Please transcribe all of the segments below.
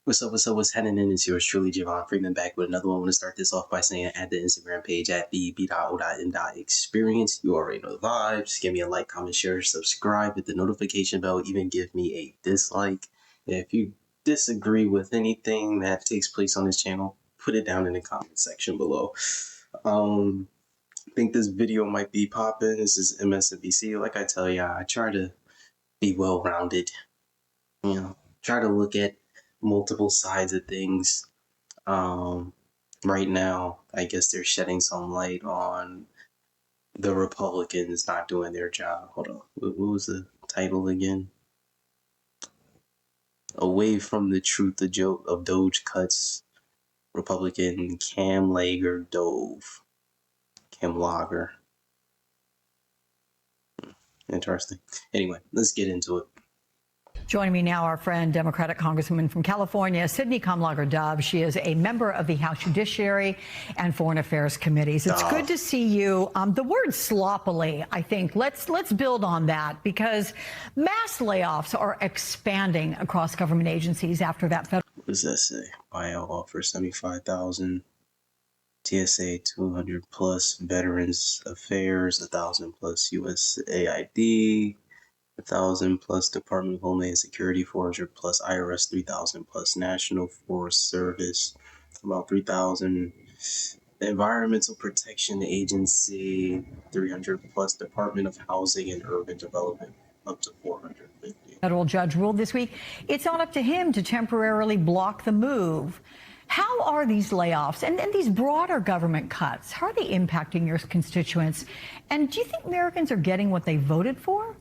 What's happening? It's yours truly, Javon Freeman, back with another one. I want to start this off by saying at the Instagram page at the b.o.n.experience. You already know the vibes. Give me a like, comment, share, subscribe, hit the notification bell, even give me a dislike. And if you disagree with anything that takes place on this channel, put it down in the comment section below. I think this video might be popping. This is MSNBC. Like I tell ya, I try to be well-rounded. Try to look at multiple sides of things. Right now, I guess they're shedding some light on the Republicans not doing their job. Hold on, what was the title again? Away from the truth of Doge cuts. Republican Cam Lager dove. Cam Lager. Interesting. Anyway, let's get into it. Joining me now, our friend, Democratic Congresswoman from California, Sydney Kamlager-Dove. She is a member of the House Judiciary and Foreign Affairs Committees. It's good to see you. The word sloppily, I think, let's build on that, because mass layoffs are expanding across government agencies after that federal. What does that say? Buyout offer 75,000. TSA 200 plus, Veterans Affairs 1,000 plus, USAID 1,000 plus, Department of Homeland Security 400 plus, IRS 3,000 plus, National Forest Service about 3,000, Environmental Protection Agency 300 plus, Department of Housing and Urban Development up to 450. Federal judge ruled this week it's not up to him to temporarily block the move. How are these layoffs and these broader government cuts, how are they impacting your constituents? And do you think Americans are getting what they voted for?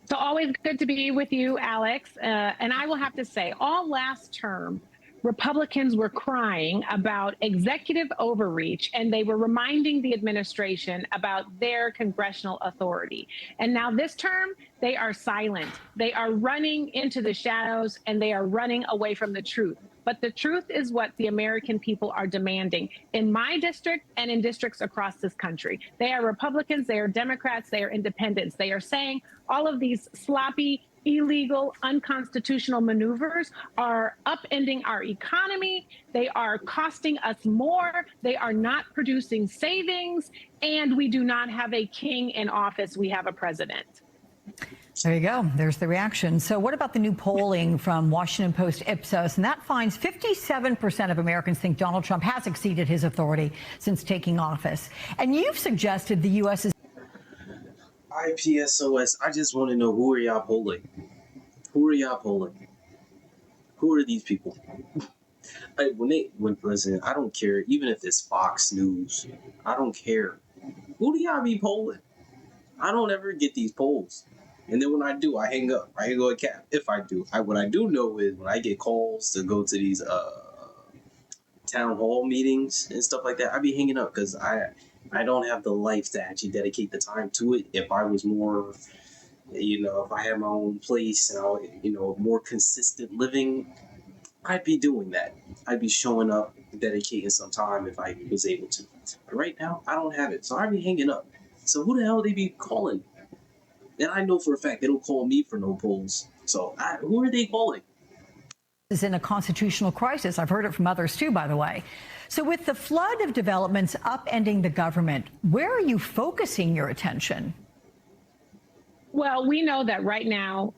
So always good to be with you, Alex. And I will have to say, all last term, Republicans were crying about executive overreach, and they were reminding the administration about their congressional authority. And now this term, they are silent. They are running into the shadows, and they are running away from the truth. But the truth is what the American people are demanding in my district and in districts across this country. They are Republicans, they are Democrats, they are independents. They are saying all of these sloppy, illegal, unconstitutional maneuvers are upending our economy. They are costing us more. They are not producing savings. And we do not have a king in office. We have a president. There you go. There's the reaction. So what about the new polling from Washington Post Ipsos? And that finds 57% of Americans think Donald Trump has exceeded his authority since taking office. And you've suggested the U.S. is... IPSOS, I just want to know, who are y'all polling? Who are y'all polling? Who are these people? Listen, I don't care, even if it's Fox News, I don't care. Who do y'all be polling? I don't ever get these polls. And then when I do, I hang up. I go a cap. If I do, what I do know is when I get calls to go to these town hall meetings and stuff like that, I be hanging up, because I don't have the life to actually dedicate the time to it. If I was more, if I had my own place and more consistent living, I'd be doing that. I'd be showing up, dedicating some time if I was able to. But right now, I don't have it, so I'd be hanging up. So who the hell they be calling? And I know for a fact they don't call me for no polls. So who are they calling? Is in a constitutional crisis. I've heard it from others too, by the way. So with the flood of developments upending the government, where are you focusing your attention? Well, we know that right now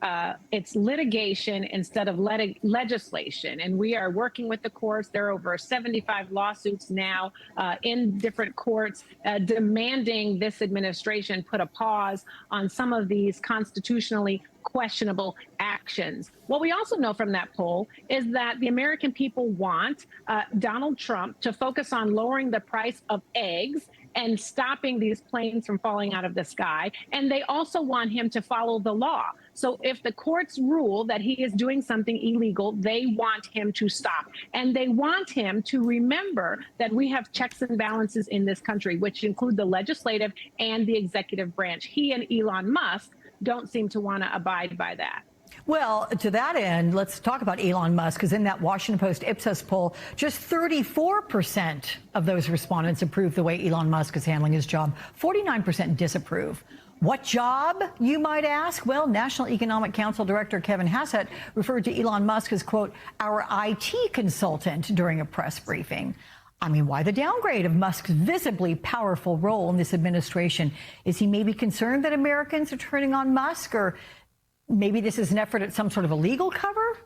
it's litigation instead of legislation, and we are working with the courts. There are over 75 lawsuits now in different courts demanding this administration put a pause on some of these constitutionally questionable actions. What we also know from that poll is that the American people want Donald Trump to focus on lowering the price of eggs and stopping these planes from falling out of the sky. And they also want him to follow the law. So if the courts rule that he is doing something illegal, they want him to stop. And they want him to remember that we have checks and balances in this country, which include the legislative and the executive branch. He and Elon Musk don't seem to want to abide by that. Well, to that end, let's talk about Elon Musk, because in that Washington Post Ipsos poll, just 34% of those respondents approve the way Elon Musk is handling his job. 49% disapprove. What job, you might ask? Well, National Economic Council Director Kevin Hassett referred to Elon Musk as, quote, our IT consultant during a press briefing. I mean, why the downgrade of Musk's visibly powerful role in this administration? Is he maybe concerned that Americans are turning on Musk, or maybe this is an effort at some sort of a legal cover?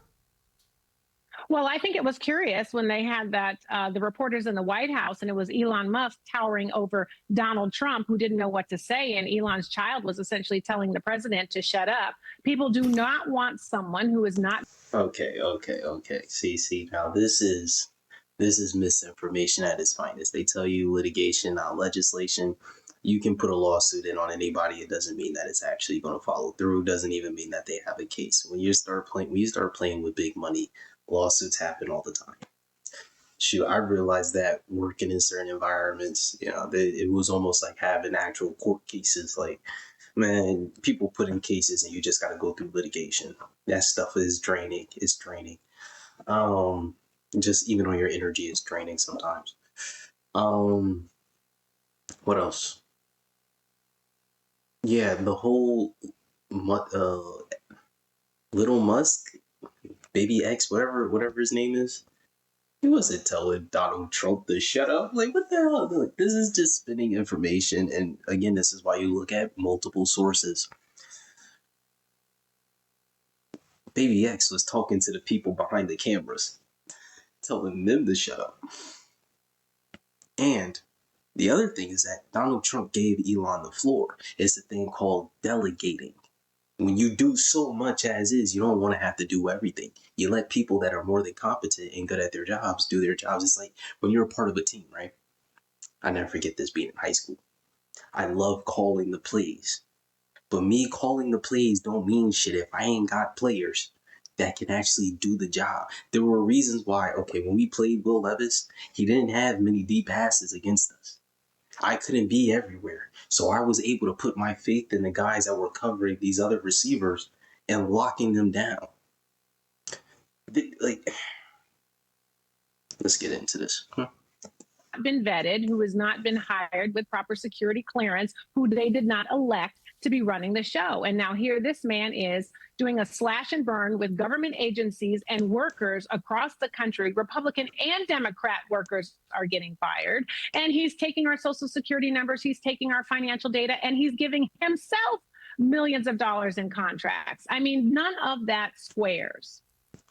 Well, I think it was curious when they had that the reporters in the White House, and it was Elon Musk towering over Donald Trump, who didn't know what to say, and Elon's child was essentially telling the president to shut up. People do not want someone who is not. Okay. See, now this is misinformation at its finest. They tell you litigation, not legislation. You can put a lawsuit in on anybody. It doesn't mean that it's actually going to follow through. Doesn't even mean that they have a case. When you start playing with big money, lawsuits happen all the time. Shoot, I realized that working in certain environments, it was almost like having actual court cases. Like, man, people put in cases and you just got to go through litigation. That stuff is draining. It's draining. Just even on your energy is draining sometimes. What else? Yeah, the whole Little Musk, Baby X, whatever his name is. He wasn't telling Donald Trump to shut up. Like, what the hell? Like, this is just spinning information. And again, this is why you look at multiple sources. Baby X was talking to the people behind the cameras, telling them to shut up. And the other thing is that Donald Trump gave Elon the floor. It's a thing called delegating. When you do so much as is, you don't want to have to do everything. You let people that are more than competent and good at their jobs do their jobs. It's like when you're a part of a team, right? I never forget this being in high school. I love calling the plays. But me calling the plays don't mean shit if I ain't got players that can actually do the job. There were reasons why, when we played Will Levis, he didn't have many deep passes against us. I couldn't be everywhere. So I was able to put my faith in the guys that were covering these other receivers and locking them down. Let's get into this. Been vetted, who has not been hired with proper security clearance, who they did not elect to be running the show. And now here this man is doing a slash and burn with government agencies and workers across the country. Republican and Democrat workers are getting fired. And he's taking our social security numbers, he's taking our financial data, and he's giving himself millions of dollars in contracts. I mean, none of that squares.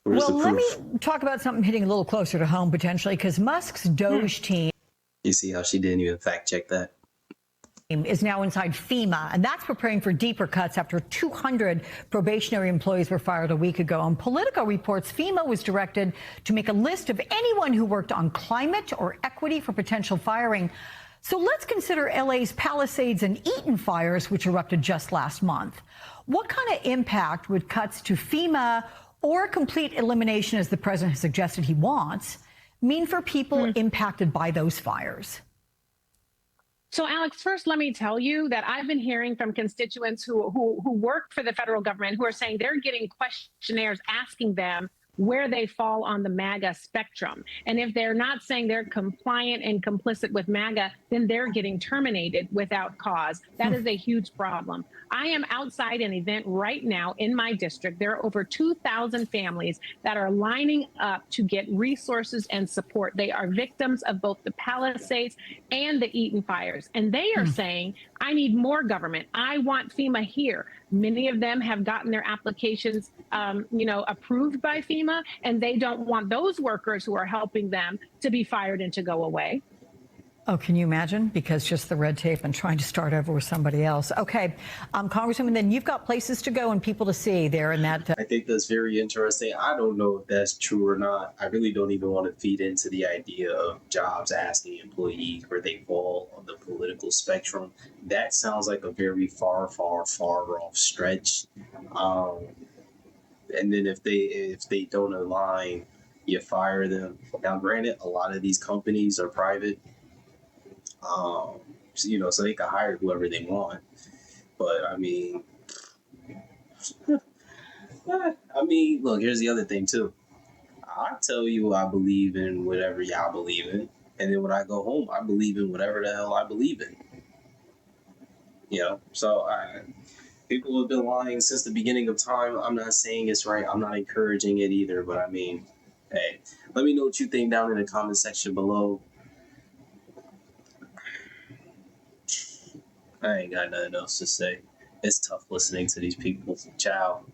Well, let me talk about something hitting a little closer to home, potentially, because Musk's Doge team. You see how she didn't even fact check that? Is now inside FEMA, and that's preparing for deeper cuts after 200 probationary employees were fired a week ago. And Politico reports FEMA was directed to make a list of anyone who worked on climate or equity for potential firing. So let's consider LA's Palisades and Eaton fires, which erupted just last month. What kind of impact would cuts to FEMA or complete elimination, as the president has suggested he wants, mean for people impacted by those fires? So, Alex, first, let me tell you that I've been hearing from constituents who work for the federal government who are saying they're getting questionnaires asking them where they fall on the MAGA spectrum. And if they're not saying they're compliant and complicit with MAGA, then they're getting terminated without cause. That is a huge problem. I am outside an event right now in my district. There are over 2,000 families that are lining up to get resources and support. They are victims of both the Palisades and the Eaton fires. And they are saying, I need more government. I want FEMA here. Many of them have gotten their applications, approved by FEMA, and they don't want those workers who are helping them to be fired and to go away. Oh, can you imagine? Because just the red tape and trying to start over with somebody else. Okay, Congresswoman, then you've got places to go and people to see there in that. I think that's very interesting. I don't know if that's true or not. I really don't even want to feed into the idea of jobs asking employees where they fall on the political spectrum. That sounds like a very far off stretch. And then if they don't align, you fire them. Now, granted, a lot of these companies are private. So they can hire whoever they want. But I mean, look, here's the other thing too. I tell you I believe in whatever y'all believe in, and then when I go home, I believe in whatever the hell I believe in. So people have been lying since the beginning of time. I'm not saying it's right. I'm not encouraging it either. But I mean, hey, let me know what you think down in the comment section below. I ain't got nothing else to say. It's tough listening to these people. Ciao.